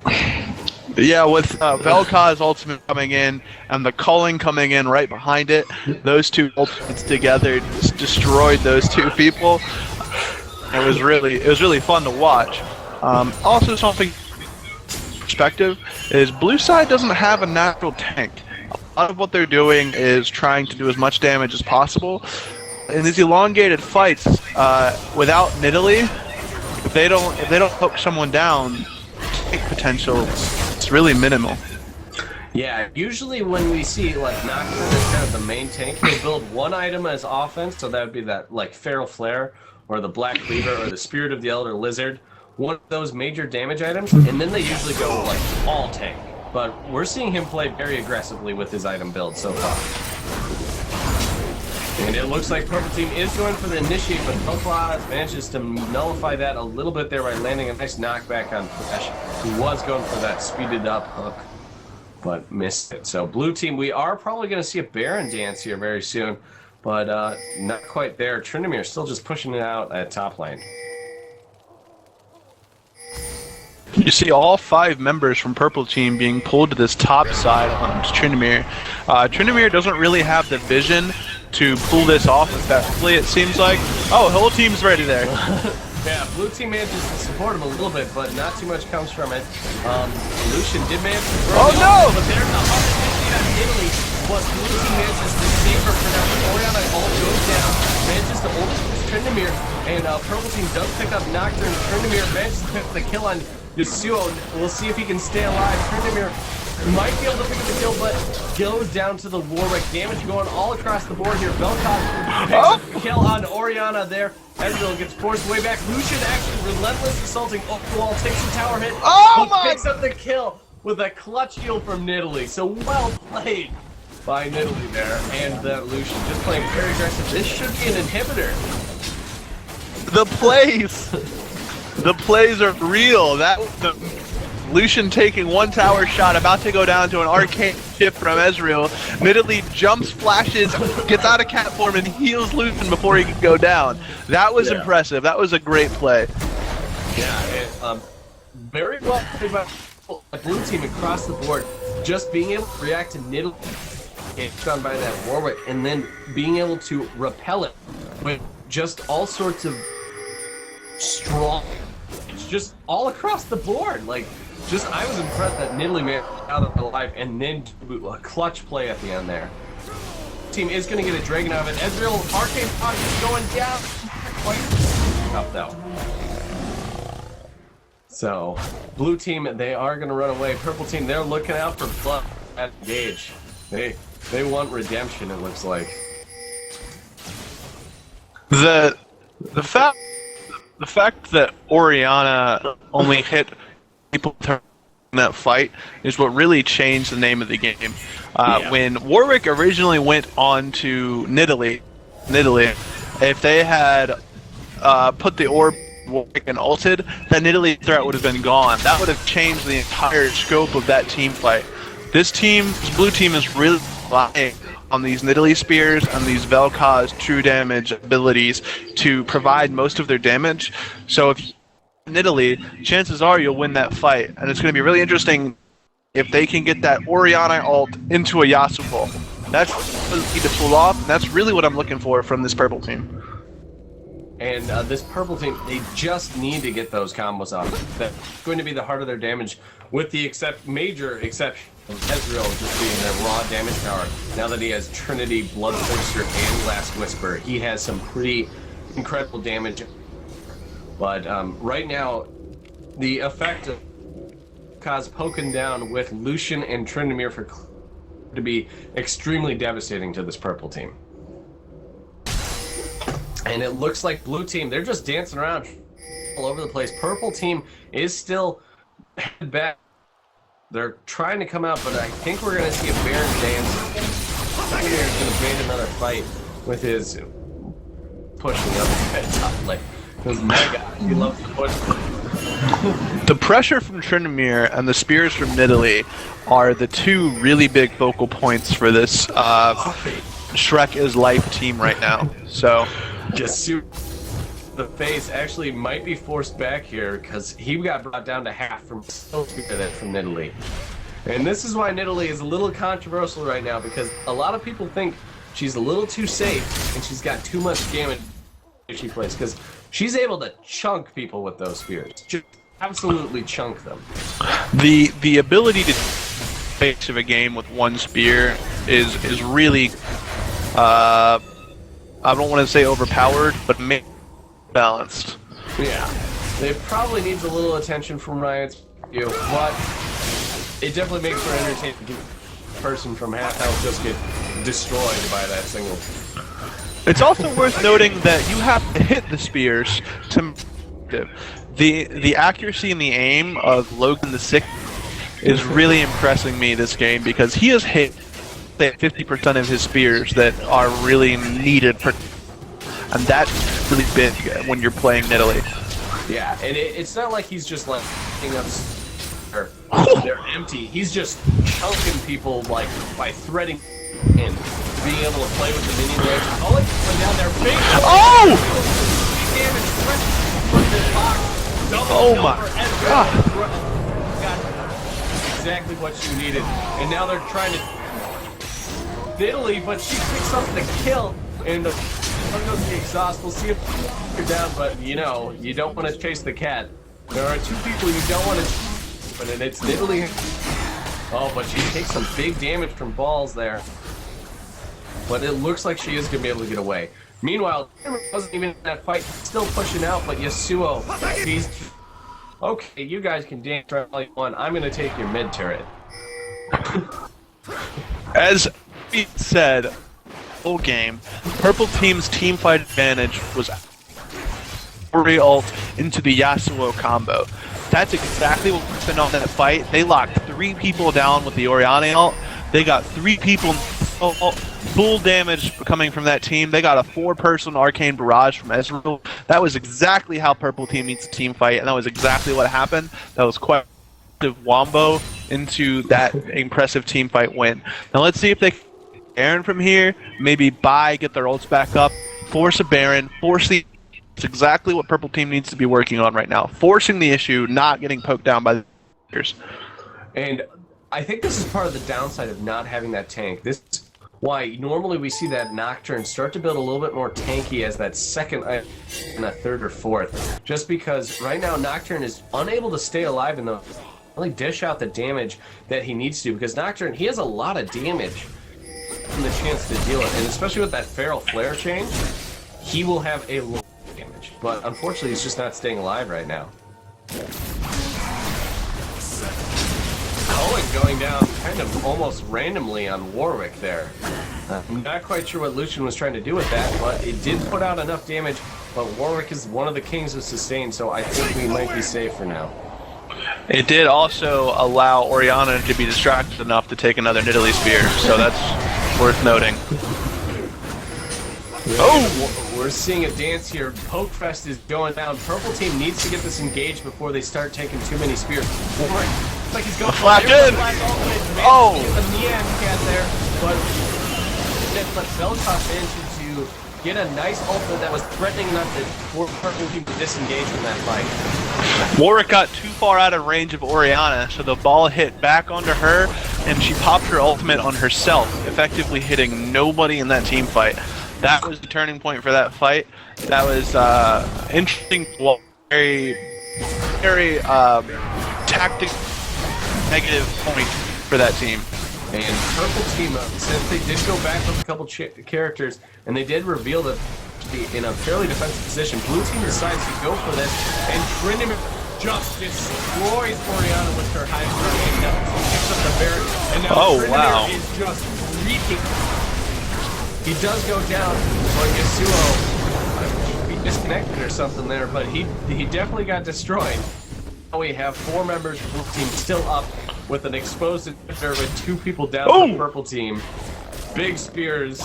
Yeah, with Vel'Koz ultimate coming in and the culling coming in right behind it, those 2 ultimates together just destroyed those 2 people. It was really fun to watch. Also, something perspective is blue side doesn't have a natural tank. A lot of what they're doing is trying to do as much damage as possible. In these elongated fights, without Nidalee, if they don't hook someone down, tank potential is really minimal. Yeah, usually when we see like Nocturne as kind of the main tank, they build one item as offense, so that would be that like Feral Flare or the Black Cleaver or the Spirit of the Elder Lizard, one of those major damage items, and then they usually go like all tank. But we're seeing him play very aggressively with his item build so far. And it looks like Purple Team is going for the initiate, but Vel'Koz manages to nullify that a little bit there by landing a nice knockback on Thresh, who was going for that speeded up hook, but missed it. So Blue Team, we are probably going to see a Baron dance here very soon, but not quite there. Tryndamere still just pushing it out at top lane. You see all 5 members from Purple Team being pulled to this top side on Tryndamere. Tryndamere doesn't really have the vision to pull this off effectively, it seems like. Oh, whole team's ready there. Yeah, Blue Team manages to support him a little bit, but not too much comes from it. Lucian did manage to throw no! but there's a 150 on Nidalee. but Blue Team manages to save her for now. Oriana all goes down, manages to ult Tryndamere, and Purple Team does pick up Nocturne. Tryndamere manages to pick up the kill on Yasuo. We'll see if he can stay alive. Tryndamere might be able to pick up the kill, but goes down to the Warwick. Damage going all across the board here. Vel'Koz picks up the kill on Oriana there. Ezreal gets forced way back. Lucian actually relentless assaulting up the wall, takes a tower hit, but picks up the kill with a clutch heal from Nidalee. So well played by Nidalee there, and Lucian just playing very aggressive. This should be an inhibitor. The plays are real. That Lucian taking one tower shot, about to go down to an arcane shift from Ezreal. Nidalee jumps, flashes, gets out of cat form, and heals Lucian before he can go down. That was impressive. That was a great play. Yeah, very well played by the Blue Team across the board. Just being able to react to Nidalee done by that Warwick, and then being able to repel it with just all sorts of strong, just all across the board. Like, just I was impressed that Nidalee made it out of alive, and then a clutch play at the end there. Team is going to get a Dragon out of it. Ezreal Arcane Pod is going down. Quite up though. So, Blue Team, they are going to run away. Purple Team, they're looking out for blood at Gage. They want redemption, it looks like. The fact that Oriana only hit people in that fight is what really changed the name of the game. When Warwick originally went on to Nidalee, if they had put the orb Warwick and ulted, that Nidalee threat would have been gone. That would have changed the entire scope of that team fight. This Blue Team is really relying on these Nidalee spears and these Vel'Koz true damage abilities to provide most of their damage. So if Nidalee, chances are you'll win that fight, and it's going to be really interesting if they can get that Oriana ult into a Yasuo. That's what they need to pull off, and that's really what I'm looking for from this Purple Team. And this Purple Team, they just need to get those combos off. That's going to be the heart of their damage, with the major exception of Ezreal just being their raw damage power. Now that he has Trinity, Bloodthirster, and Last Whisper, he has some pretty incredible damage. But right now, the effect of Kaz poking down with Lucian and Tryndamere for to be extremely devastating to this Purple Team. And it looks like Blue Team, they're just dancing around all over the place. Purple Team is still headed back. They're trying to come out, but I think we're going to see a Baron dance. Tiger is going to bait another fight with his pushing up at top lane. Because my God, he loves to push. The pressure from Tryndamere and the spears from Nidalee are the two really big focal points for this Shrek is Life team right now. So, just the face actually might be forced back here because he got brought down to half from Nidalee. And this is why Nidalee is a little controversial right now, because a lot of people think she's a little too safe and she's got too much damage if she plays, because she's able to chunk people with those spears. Just absolutely chunk them. The ability to face of a game with one spear is really I don't want to say overpowered, but balanced. Yeah, it probably needs a little attention from Riot's view, but it definitely makes for an entertaining person from half health just get destroyed by that single. It's also worth noting that you have to hit the spears to the accuracy and the aim of Logan the Sixth is really impressing me this game, because he has hit 50% of his spears that are really needed, and that's really big when you're playing Nidalee. Yeah, and it's not like he's just like picking up they're empty. He's just chunking people like by threading and being able to play with the minion range. Oh, it's down there. Big damage. Oh my God. Got exactly what you needed. And now they're trying to Nidalee, but she picks up the kill, and the goes the exhaust. We'll see if you're down, but you know, you don't want to chase the cat. There are two people you don't want to chase, and it's Nidalee. Oh, but she takes some big damage from balls there. but it looks like she is going to be able to get away. Meanwhile, wasn't even in that fight, still pushing out, but Yasuo, he's... Okay, you guys can dance right all you want. I'm going to take your mid turret. As we said, whole game, Purple Team's team fight advantage was Ori ult into the Yasuo combo. That's exactly what happened on that fight. They locked 3 people down with the Orianna ult. They got 3 people full damage coming from that team. They got a 4-person Arcane Barrage from Ezreal. That was exactly how Purple Team needs a team fight, and that was exactly what happened. That was quite a wombo into that impressive team fight win. Now let's see if they can get Baron from here, maybe get their ults back up, force a Baron, force the... It's exactly what Purple Team needs to be working on right now. Forcing the issue, not getting poked down by the players. And I think this is part of the downside of not having that tank. This is why normally we see that Nocturne start to build a little bit more tanky as that second and a third or fourth. Just because right now Nocturne is unable to stay alive and really dish out the damage that he needs to, because Nocturne, he has a lot of damage and the chance to deal it. And especially with that Feral Flare change, he will have a lot of damage. But unfortunately, he's just not staying alive right now. Cohen going down kind of almost randomly on Warwick there. I'm not quite sure what Lucian was trying to do with that, but it did put out enough damage. But Warwick is one of the kings of sustain, so I think we might be safe for now. It did also allow Orianna to be distracted enough to take another Nidalee Spear, so that's worth noting. Oh! We're seeing a dance here. Pokefest is going down. Purple Team needs to get this engaged before they start taking too many spears. Warwick, looks like he's going for in! Oh! The Neon cat there, but Vel'Koz managed to get a nice ultimate that was threatening enough for Purple Team to disengage from that fight. Warwick got too far out of range of Orianna, so the ball hit back onto her, and she popped her ultimate on herself, effectively hitting nobody in that team fight. That was the turning point for that fight. That was interesting, very tactic negative point for that team. And Purple Team, since they did go back with a couple characters, and they did reveal that to be in a fairly defensive position, Blue Team decides to go for this, and Trinity just destroys Orianna with her high ground. Picks up the Baron, and now Trinity is just wreaking. He does go down, but Yasuo be disconnected or something there, but he definitely got destroyed. Now we have 4 members of the Blue Team still up with an exposed inhibitor with 2 people down on the Purple Team. Big spears.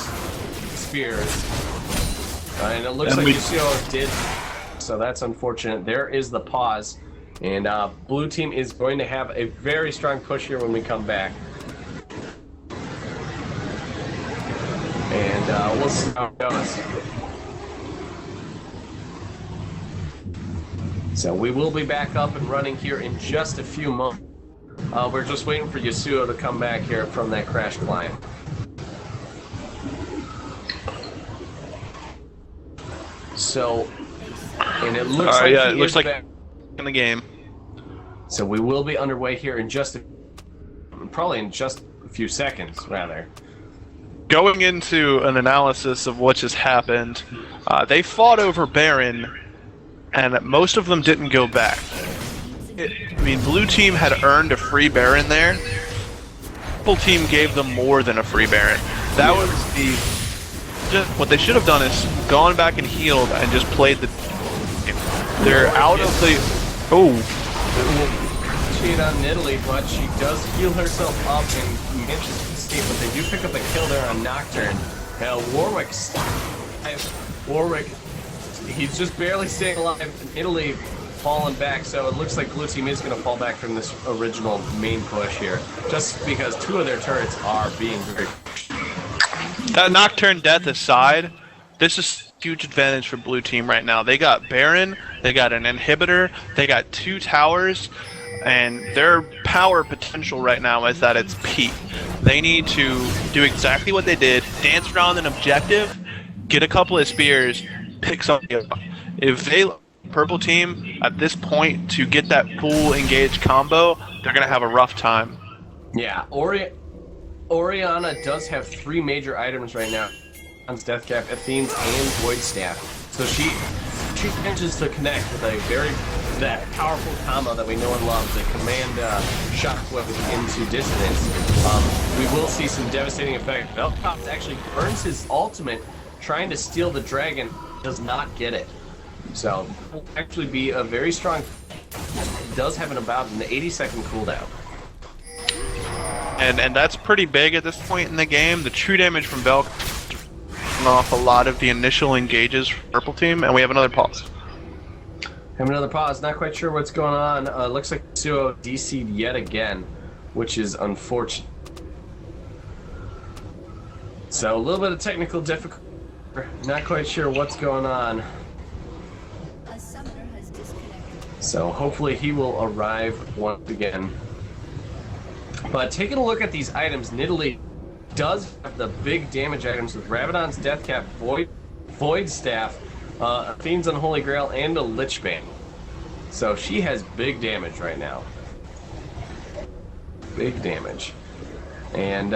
And it looks like Yasuo did, so that's unfortunate. There is the pause, and Blue Team is going to have a very strong push here when we come back. And we'll see how it goes. So we will be back up and running here in just a few moments. We're just waiting for Yasuo to come back here from that crash client. So, and it looks like it looks like in the game. So we will be underway here in probably in just a few seconds, rather. Going into an analysis of what just happened, they fought over Baron, and most of them didn't go back. Blue Team had earned a free Baron there. Purple Team gave them more than a free Baron. That was what they should have done is gone back and healed and just played the... They're out of the... Cheat on Nidalee, but she does heal herself up and manages to escape, but they do pick up a kill there on Nocturne. Now Warwick, he's just barely staying alive. Nidalee falling back, so it looks like Blue Team is going to fall back from this original main push here, just because 2 of their turrets are being very... That Nocturne death aside, this is a huge advantage for Blue Team right now. They got Baron, they got an inhibitor, they got 2 towers, and their power potential right now is at its peak. They need to do exactly what they did, dance around an objective, get a couple of spears, pick something up. If they... Purple Team, at this point, to get that full engaged combo, they're going to have a rough time. Yeah, Oriana does have 3 major items right now. On Deathcap, Athene's, and Void Staff. So she manages to connect with that powerful combo that we know and love, the command shockwave into distance. We will see some devastating effect. Vel'Koz actually burns his ultimate trying to steal the dragon, does not get it. So will actually be a very strong. Does have about an 80-second cooldown. And that's pretty big at this point in the game. The true damage from Vel'Koz off a lot of the initial engages for Purple Team, and we have another pause. Have another pause. Not quite sure what's going on. Looks like Yasuo DC'd yet again, which is unfortunate. So a little bit of technical difficulty. Not quite sure what's going on. A summoner has disconnected. So hopefully he will arrive once again. But taking a look at these items, Nidalee does have the big damage items with Rabadon's Deathcap, Void Staff, Athene's Unholy Grail, and a Lich Bane. So she has big damage right now. Big damage. And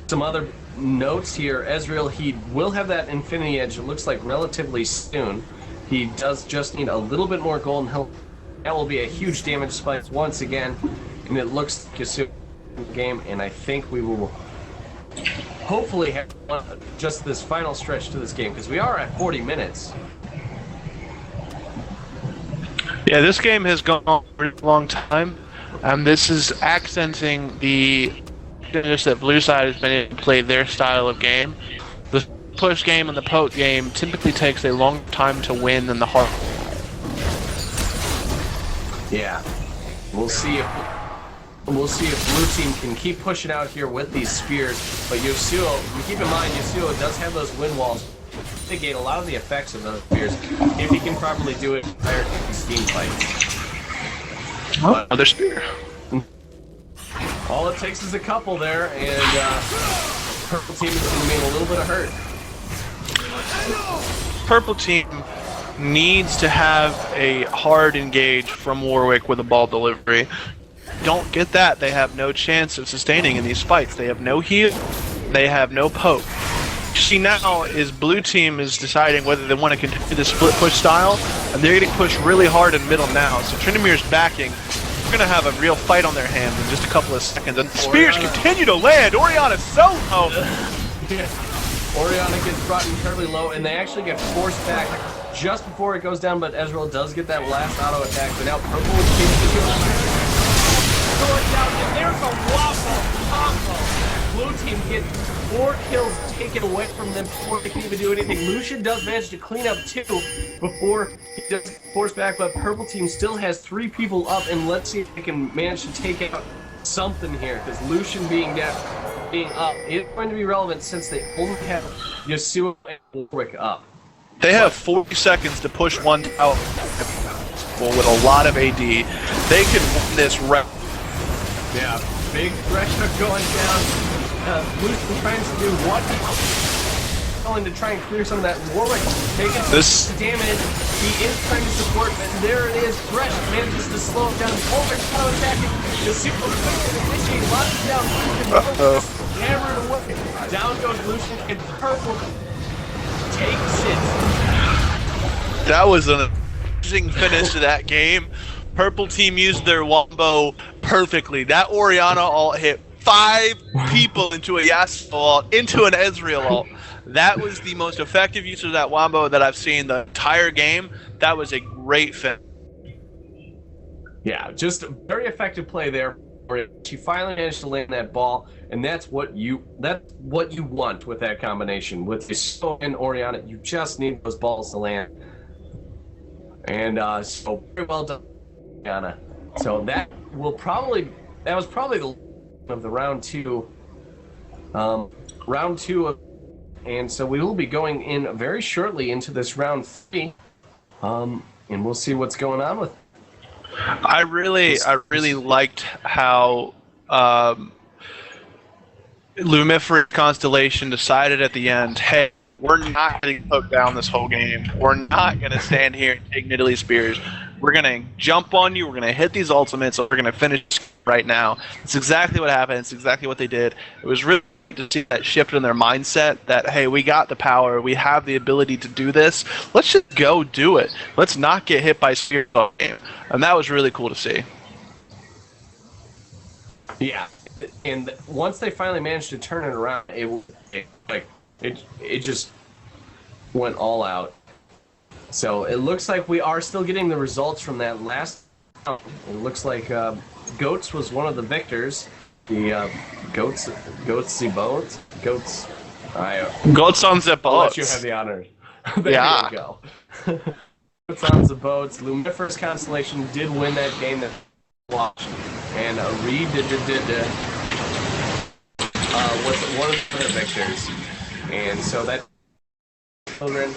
some other notes here. Ezreal, he will have that Infinity Edge, it looks like relatively soon. He does just need a little bit more golden health. That will be a huge damage spike once again. And it looks like a game, and I think we will hopefully have just this final stretch to this game, because we are at 40 minutes. Yeah, this game has gone on for a long time, and this is accenting the just that Blue Side has been able to play their style of game. The push game and the poke game typically takes a long time to win than the hard. Yeah, we'll see if Blue Team can keep pushing out here with these spears. But Yasuo, keep in mind, Yasuo does have those wind walls. Negate a lot of the effects of those spears if he can properly do it prior to these team fights. Oh, another spear. All it takes is a couple there, and Purple Team is going to be in a little bit of hurt. Purple Team needs to have a hard engage from Warwick with a ball delivery. Don't get that, they have no chance of sustaining in these fights. They have no heal, they have no poke. See, now is Blue Team is deciding whether they want to continue the split push style, and they're getting pushed really hard in middle now. So Trinimir's backing. We're going to have a real fight on their hands in just a couple of seconds. And spears continue to land. Oriana's so low. Yeah. Oriana gets brought incredibly low, and they actually get forced back just before it goes down, but Ezreal does get that last auto attack, but now Purple is going down, and there's a waffle combo. Blue Team gets 4 kills taken away from them before they can even do anything. Lucian does manage to clean up 2 before he does force back, but Purple Team still has 3 people up, and let's see if they can manage to take out something here, because Lucian being up is going to be relevant since they only have Yasuo and Warwick up. They have 40 seconds to push one tower with a lot of AD. They can win this round. Yeah, big pressure going down. Lucian trying to do what? Going to try and clear some of that. Warwick taking some damage. He is trying to support, but there it is. Thresh manages to slow him down. Warwick auto attacking. The super initiate locks down. Hammered away. Down goes Lucian, and Purple takes it. That was an amazing finish to that game. Purple Team used their wombo perfectly. That Oriana ult hit 5 people into a Yasuo ult, into an Ezreal ult. That was the most effective use of that wombo that I've seen the entire game. That was a great finish. Yeah, just a very effective play there. She finally managed to land that ball, and that's what you want with that combination. With Yasuo and Oriana, you just need those balls to land. And so very well done, Oriana. So that was probably the of the round 2. And so we will be going in very shortly into this round 3. And we'll see what's going on with it. I really liked how Lumiferous Constellation decided at the end, hey, we're not getting poked down this whole game. We're not going to stand here and take Nidalee Spears. We're going to jump on you. We're going to hit these ultimates. We're going to finish right now. It's exactly what happened. It's exactly what they did. It was really to see that shift in their mindset that, hey, we got the power, we have the ability to do this, let's just go do it. Let's not get hit by Spear game. And that was really cool to see. Yeah, and once they finally managed to turn it around, it just went all out. So it looks like we are still getting the results from that last round. It looks like Goats was one of the victors. The Goats the boat, Goats. Goats on the I'll let boats. you have the honors. There Yeah. you go. Goats on the boats. Luminiferous Constellation did win that game that watched, and Reed was one of the victors, and so that children.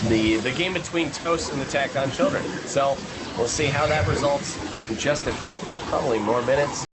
The game between Toast and Attack on Children. So we'll see how that results in just probably more minutes.